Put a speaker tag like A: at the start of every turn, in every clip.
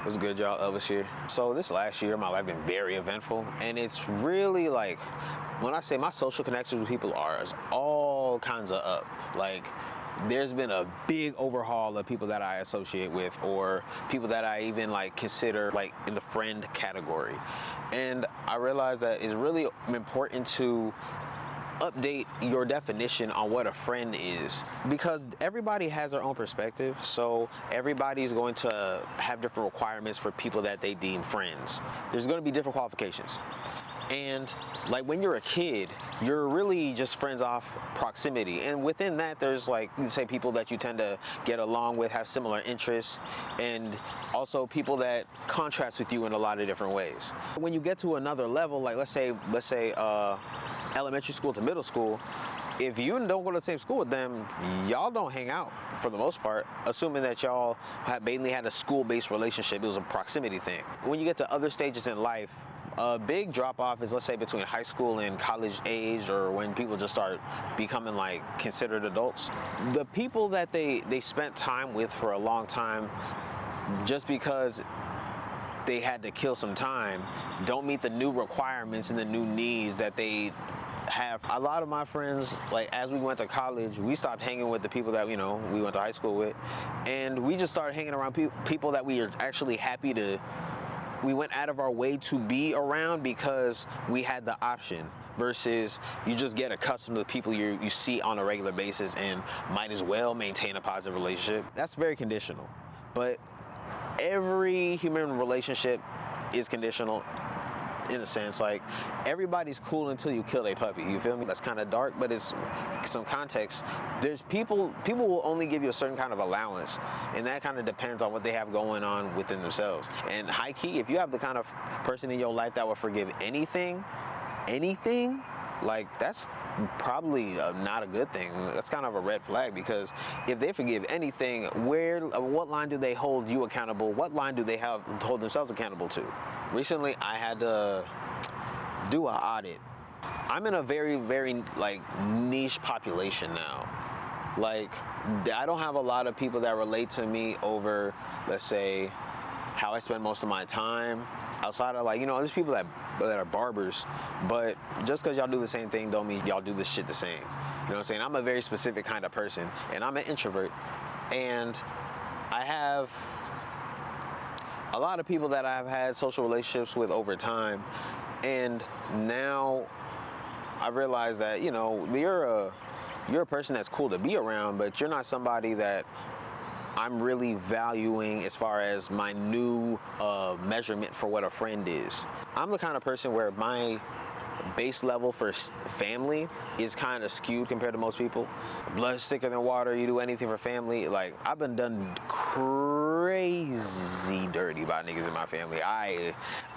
A: What's good, y'all? Elvis here. So this last year, my life been very eventful, and it's really like, when I say my social connections with people are all kinds of up. Like, there's been a big overhaul of people that I associate with, or people that I even like consider like in the friend category. And I realized that it's really important to update your definition on what a friend is, because everybody has their own perspective. So everybody's going to have different requirements for people that they deem friends. There's going to be different qualifications. And like when you're a kid, you're really just friends off proximity. And within that, there's like, you say, people that you tend to get along with, have similar interests, and also people that contrast with you in a lot of different ways. When you get to another level, like let's say elementary school to middle school, if you don't go to the same school with them, y'all don't hang out for the most part, assuming that y'all mainly had a school-based relationship. It was a proximity thing. When you get to other stages in life, a big drop-off is, let's say, between high school and college age, or when people just start becoming like considered adults. The people that they spent time with for a long time, just because they had to kill some time, don't meet the new requirements and the new needs that they have. A lot of my friends, like as we went to college, we stopped hanging with the people that we went to high school with, and we just started hanging around people that we are actually happy to. We went out of our way to be around because we had the option, versus you just get accustomed to the people you see on a regular basis and might as well maintain a positive relationship. That's very conditional, but every human relationship is conditional in a sense. Like, everybody's cool until you kill a puppy, you feel me? That's kind of dark, but it's some context. There's people will only give you a certain kind of allowance, and that kind of depends on what they have going on within themselves. And high key, if you have the kind of person in your life that will forgive anything, like, that's probably not a good thing. That's kind of a red flag, because if they forgive anything, what line do they hold you accountable? What line do they hold themselves accountable to? Recently, I had to do an audit. I'm in a very, very like niche population now. Like, I don't have a lot of people that relate to me over, let's say, how I spend most of my time. Outside of, like, there's people that are barbers, but just because y'all do the same thing don't mean y'all do this shit the same. You know what I'm saying? I'm a very specific kind of person, and I'm an introvert, and I have a lot of people that I've had social relationships with over time, and now I realize that, you're a person that's cool to be around, but you're not somebody that I'm really valuing as far as my new measurement for what a friend is. I'm the kind of person where my base level for family is kind of skewed compared to most people. Blood's thicker than water. You do anything for family. Like, I've been done crazy dirty by niggas in my family.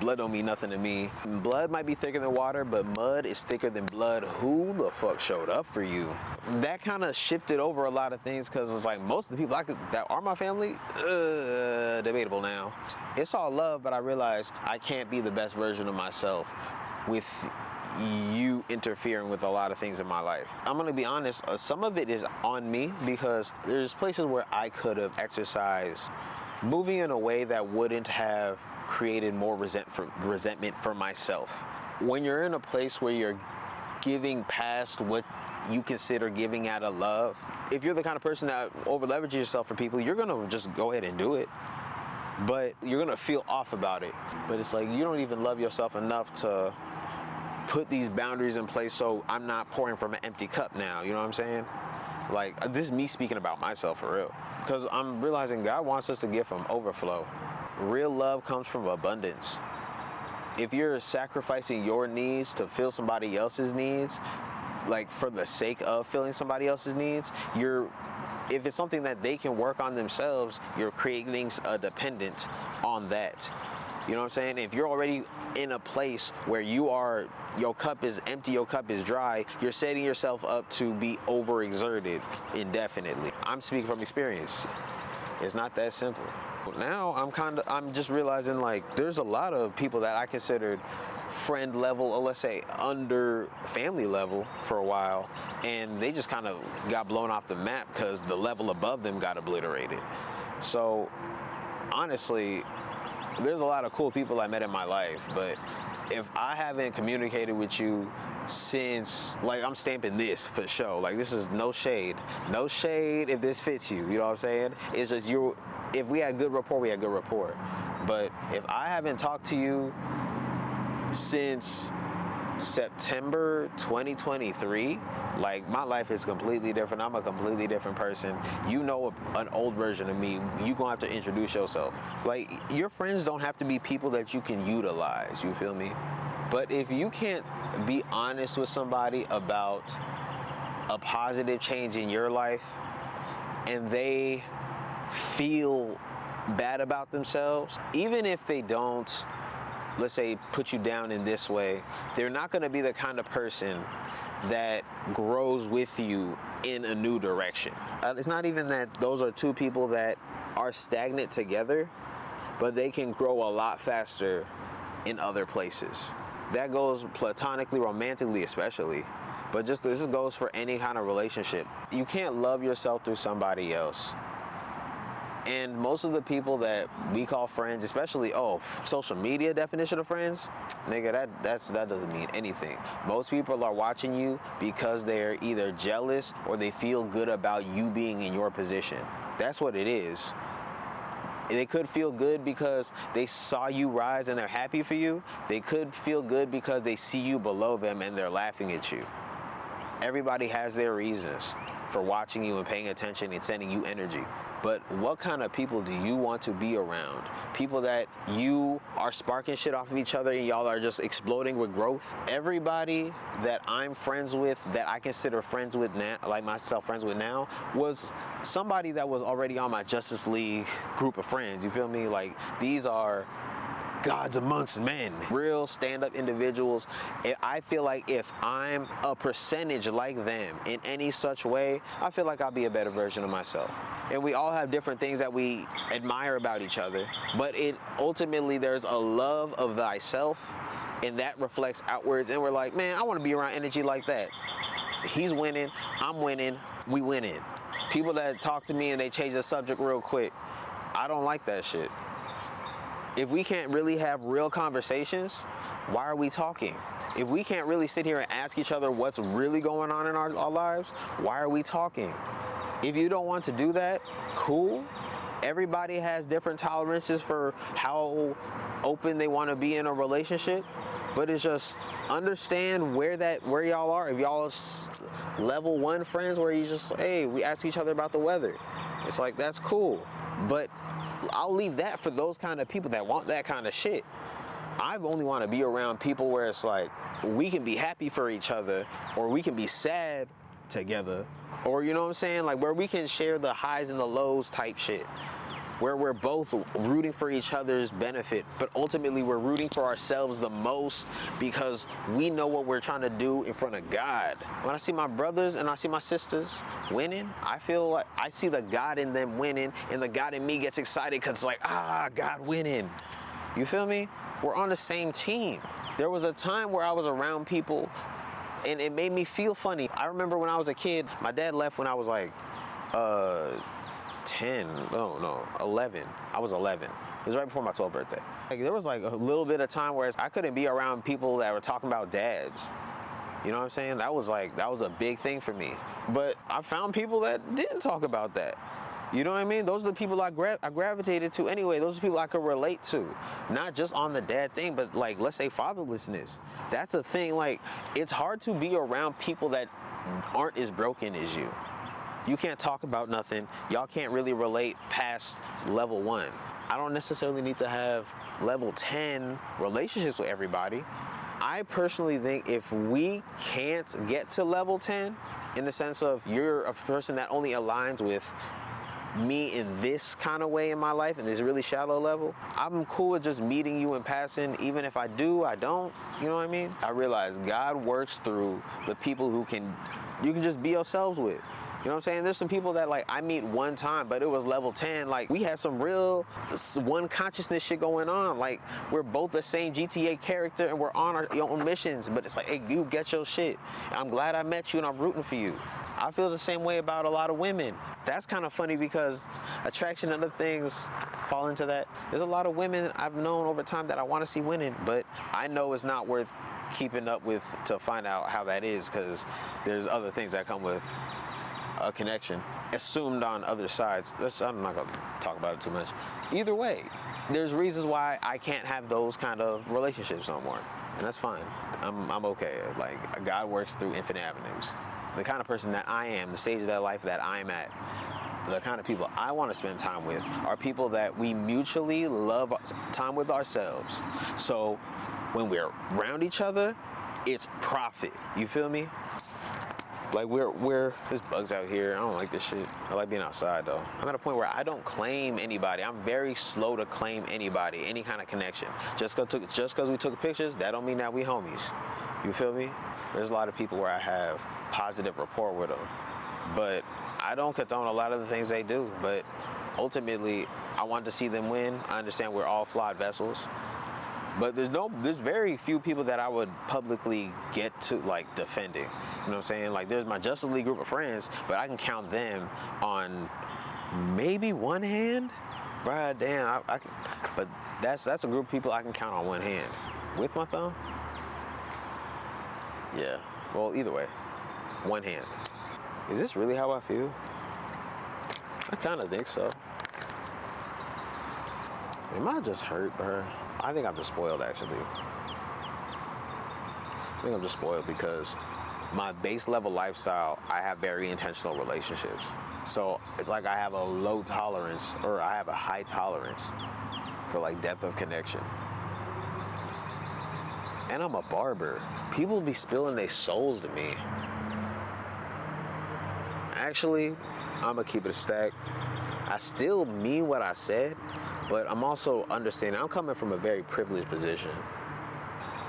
A: Blood don't mean nothing to me. Blood might be thicker than water, but mud is thicker than blood. Who the fuck showed up for you? That kind of shifted over a lot of things, because it's like most of the people that are my family, debatable now. It's all love, but I realize I can't be the best version of myself with you interfering with a lot of things in my life. I'm gonna be honest, some of it is on me, because there's places where I could have exercised moving in a way that wouldn't have created more resentment for myself. When you're in a place where you're giving past what you consider giving out of love, if you're the kind of person that over leverages yourself for people, you're gonna just go ahead and do it, but you're gonna feel off about it. But it's like, you don't even love yourself enough to put these boundaries in place, so I'm not pouring from an empty cup now. You know what I'm saying? Like, this is me speaking about myself for real, because I'm realizing God wants us to give from overflow. Real love comes from abundance. If you're sacrificing your needs to fill somebody else's needs, like for the sake of filling somebody else's needs, if it's something that they can work on themselves, you're creating a dependent on that. You know what I'm saying? If you're already in a place where your cup is empty, your cup is dry, you're setting yourself up to be overexerted indefinitely. I'm speaking from experience. It's not that simple. Now I'm just realizing, like, there's a lot of people that I considered friend level, or let's say under family level for a while, and they just kind of got blown off the map because the level above them got obliterated. So honestly, there's a lot of cool people I met in my life, but if I haven't communicated with you since, like, I'm stamping this for sure. Like, this is no shade. No shade if this fits you, you know what I'm saying? It's just if we had good rapport, we had good rapport. But if I haven't talked to you since September 2023, like, my life is completely different. I'm a completely different person. You know an old version of me. You gonna have to introduce yourself. Like, your friends don't have to be people that you can utilize, you feel me? But if you can't be honest with somebody about a positive change in your life and they feel bad about themselves, even if they don't, let's say, put you down in this way, they're not going to be the kind of person that grows with you in a new direction. It's not even that those are two people that are stagnant together, but they can grow a lot faster in other places. That goes platonically, romantically especially, but just this goes for any kind of relationship. You can't love yourself through somebody else. And most of the people that we call friends, especially, social media definition of friends, nigga, that doesn't mean anything. Most people are watching you because they're either jealous or they feel good about you being in your position. That's what it is. They could feel good because they saw you rise and they're happy for you. They could feel good because they see you below them and they're laughing at you. Everybody has their reasons for watching you and paying attention and sending you energy. But what kind of people do you want to be around? People that you are sparking shit off of each other and y'all are just exploding with growth? Everybody that I'm friends with, that I consider friends with now, like myself friends with now, was somebody that was already on my Justice League group of friends, you feel me? Like, these are gods amongst men, real stand-up individuals. I feel like if I'm a percentage like them in any such way, I feel like I'll be a better version of myself. And we all have different things that we admire about each other, but ultimately there's a love of thyself, and that reflects outwards, and we're like, man, I want to be around energy like that. He's winning, I'm winning, we winning. People that talk to me and they change the subject real quick, I don't like that shit. If we can't really have real conversations, why are we talking? If we can't really sit here and ask each other what's really going on in our lives, why are we talking? If you don't want to do that, cool. Everybody has different tolerances for how open they want to be in a relationship, but it's just understand where y'all are. If y'all are level 1 friends where you just, hey, we ask each other about the weather, it's like, that's cool. But I'll leave that for those kind of people that want that kind of shit. I only want to be around people where it's like, we can be happy for each other, or we can be sad together, or, you know what I'm saying? Like, where we can share the highs and the lows type shit, where we're both rooting for each other's benefit, but ultimately we're rooting for ourselves the most because we know what we're trying to do in front of God. When I see my brothers and I see my sisters winning, I feel like I see the God in them winning, and the God in me gets excited because it's like, God winning. You feel me? We're on the same team. There was a time where I was around people and it made me feel funny. I remember when I was a kid, my dad left when I was like 11. I was 11. It was right before my 12th birthday. Like, there was like a little bit of time where I couldn't be around people that were talking about dads. You know what I'm saying? That was a big thing for me. But I found people that didn't talk about that. You know what I mean? Those are the people I gravitated to anyway. Those are people I could relate to. Not just on the dad thing, but like, let's say fatherlessness. That's a thing. Like, it's hard to be around people that aren't as broken as you. You can't talk about nothing. Y'all can't really relate past level 1. I don't necessarily need to have level 10 relationships with everybody. I personally think if we can't get to level 10, in the sense of you're a person that only aligns with me in this kind of way in my life, in this really shallow level, I'm cool with just meeting you in passing. Even if I do, I don't, you know what I mean? I realize God works through the people who you can just be yourselves with. You know what I'm saying? There's some people that, like, I meet one time, but it was level 10. Like, we had some real one consciousness shit going on. Like, we're both the same GTA character and we're on our own missions, but it's like, hey, you get your shit. I'm glad I met you and I'm rooting for you. I feel the same way about a lot of women. That's kind of funny because attraction and other things fall into that. There's a lot of women I've known over time that I want to see winning, but I know it's not worth keeping up with to find out how that is, because there's other things that come with a connection assumed on other sides. I'm not going to talk about it too much. Either way, there's reasons why I can't have those kind of relationships no more, and that's fine. I'm okay. Like, God works through infinite avenues. The kind of person that I am, the stage of that life that I'm at, the kind of people I want to spend time with are people that we mutually love time with ourselves. So when we're around each other, it's profit. You feel me? Like, there's bugs out here. I don't like this shit. I like being outside though. I'm at a point where I don't claim anybody. I'm very slow to claim anybody, any kind of connection. Just because we took pictures, that don't mean that we homies. You feel me? There's a lot of people where I have positive rapport with them, but I don't condone a lot of the things they do. But ultimately, I want to see them win. I understand we're all flawed vessels. But there's very few people that I would publicly get to, like, defending. You know what I'm saying? Like, there's my Justice League group of friends, but I can count them on maybe one hand. Bruh, damn, I can, but that's a group of people I can count on one hand. With my thumb? Yeah, well, either way, one hand. Is this really how I feel? I kind of think so. Am I just hurt, bruh? I think I'm just spoiled, actually. I think I'm just spoiled because my base level lifestyle, I have very intentional relationships. So it's like I have a low tolerance, or I have a high tolerance for, like, depth of connection. And I'm a barber. People be spilling their souls to me. Actually, I'm gonna keep it a stack. I still mean what I said, but I'm also understanding I'm coming from a very privileged position.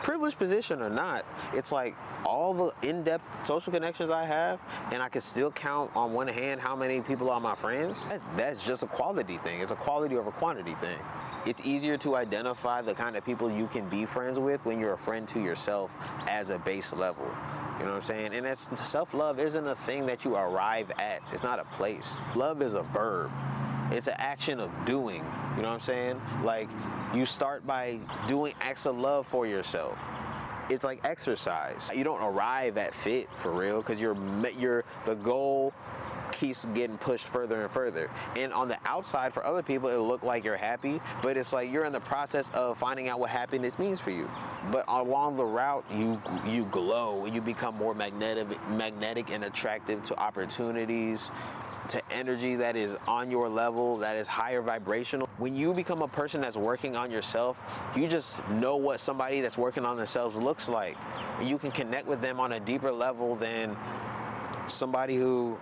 A: Privileged position or not, it's like all the in-depth social connections I have, and I can still count on one hand how many people are my friends. That's just a quality thing. It's a quality over quantity thing. It's easier to identify the kind of people you can be friends with when you're a friend to yourself as a base level. You know what I'm saying? And that's, self-love isn't a thing that you arrive at. It's not a place. Love is a verb. It's an action of doing. You know what I'm saying? Like, you start by doing acts of love for yourself. It's like exercise. You don't arrive at fit for real, because the goal keeps getting pushed further and further. And on the outside, for other people, it'll look like you're happy, but it's like you're in the process of finding out what happiness means for you. But along the route, you glow and you become more magnetic and attractive to opportunities, to energy that is on your level, that is higher vibrational. When you become a person that's working on yourself, you just know what somebody that's working on themselves looks like. You can connect with them on a deeper level than somebody who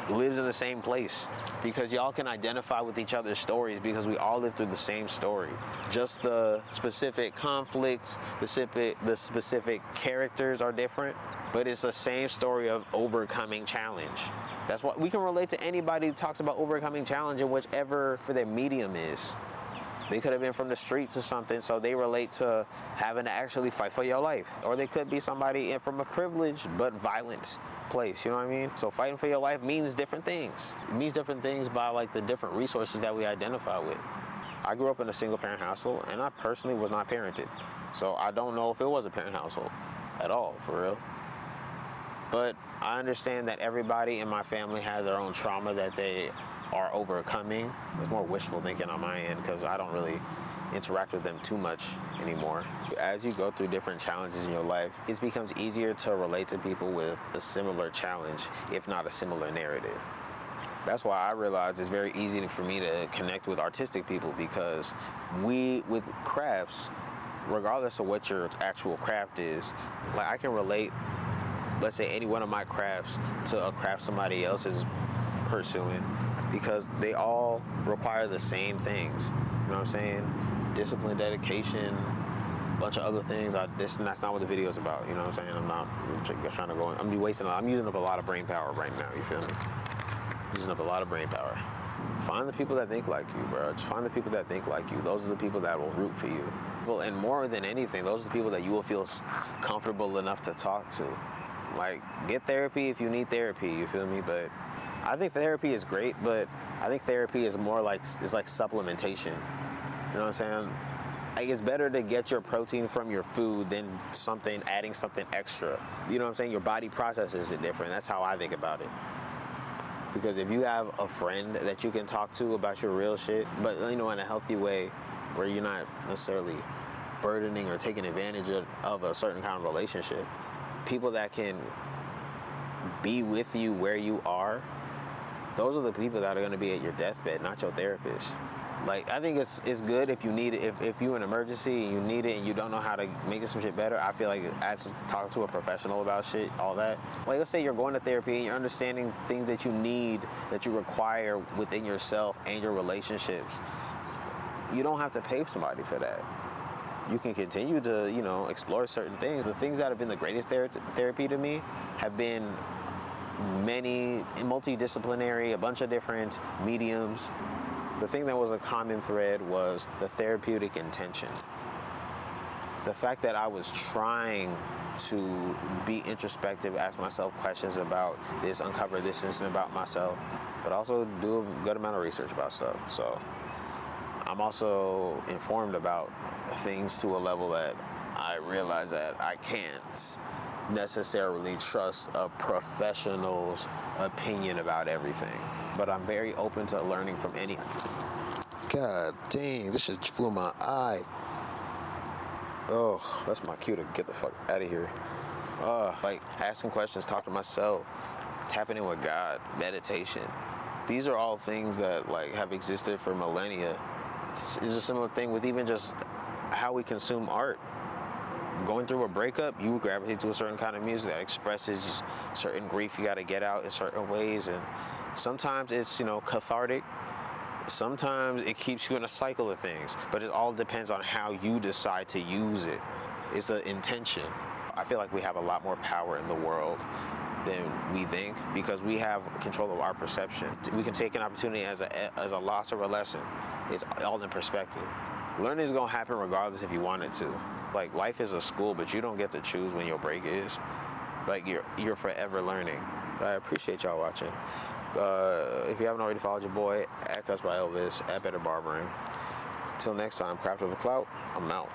A: lives in the same place, because y'all can identify with each other's stories, because we all live through the same story. Just the specific conflicts, the specific characters are different, but it's the same story of overcoming challenge. That's what we can relate to. Anybody who talks about overcoming challenge in whichever their medium is. They could have been from the streets or something, so they relate to having to actually fight for your life. Or they could be somebody from a privileged but violent place, you know what I mean? So fighting for your life means different things. It means different things by, like, the different resources that we identify with. I grew up in a single parent household, and I personally was not parented. So I don't know if it was a parent household at all, for real. But I understand that everybody in my family has their own trauma that they are overcoming. There's more wishful thinking on my end, because I don't really interact with them too much anymore. As you go through different challenges in your life, it becomes easier to relate to people with a similar challenge, if not a similar narrative. That's why I realize it's very easy for me to connect with artistic people, because with crafts, regardless of what your actual craft is, like, I can relate, let's say, any one of my crafts to a craft somebody else is pursuing, because they all require the same things. You know what I'm saying? Discipline, dedication, a bunch of other things. That's not what the video's about. You know what I'm saying? I'm trying to go. I'm using up a lot of brain power right now. You feel me? Using up a lot of brain power. Find the people that think like you, bro. Just find the people that think like you. Those are the people that will root for you. Well, and more than anything, those are the people that you will feel comfortable enough to talk to. Like, get therapy if you need therapy, you feel me? But I think therapy is great, but I think therapy is more like, it's like supplementation. You know what I'm saying? Like, it's better to get your protein from your food than adding something extra. You know what I'm saying? Your body processes it different. That's how I think about it. Because if you have a friend that you can talk to about your real shit, but in a healthy way, where you're not necessarily burdening or taking advantage of a certain kind of relationship, people that can be with you where you are, those are the people that are going to be at your deathbed, not your therapist. Like, I think it's good if you need it, if you're in an emergency and you need it and you don't know how to make some shit better. I feel like as talking to a professional about shit, all that. Like, let's say you're going to therapy and you're understanding things that you need, that you require within yourself and your relationships. You don't have to pay somebody for that. You can continue to, explore certain things. The things that have been the greatest therapy to me have been many multidisciplinary, a bunch of different mediums. The thing that was a common thread was the therapeutic intention. The fact that I was trying to be introspective, ask myself questions about this, uncover this instant about myself, but also do a good amount of research about stuff. So I'm also informed about things to a level that I realize that I can't necessarily trust a professional's opinion about everything. But I'm very open to learning from any. God dang, this shit flew in my eye. Oh, that's my cue to get the fuck out of here. Like asking questions, talking to myself, tapping in with God, meditation. These are all things that like have existed for millennia. It's a similar thing with even just how we consume art. Going through a breakup, you gravitate to a certain kind of music that expresses certain grief you got to get out in certain ways, and sometimes it's cathartic. Sometimes it keeps you in a cycle of things, but it all depends on how you decide to use it. It's the intention. I feel like we have a lot more power in the world than we think because we have control of our perception. We can take an opportunity as a loss or a lesson. It's all in perspective. Learning is gonna happen regardless if you want it to. Like, life is a school, but you don't get to choose when your break is. Like, you're forever learning. But I appreciate y'all watching. If you haven't already followed your boy, at Cuts by Elvis, at Better Barbering. Till next time, Craft of the Clout, I'm out.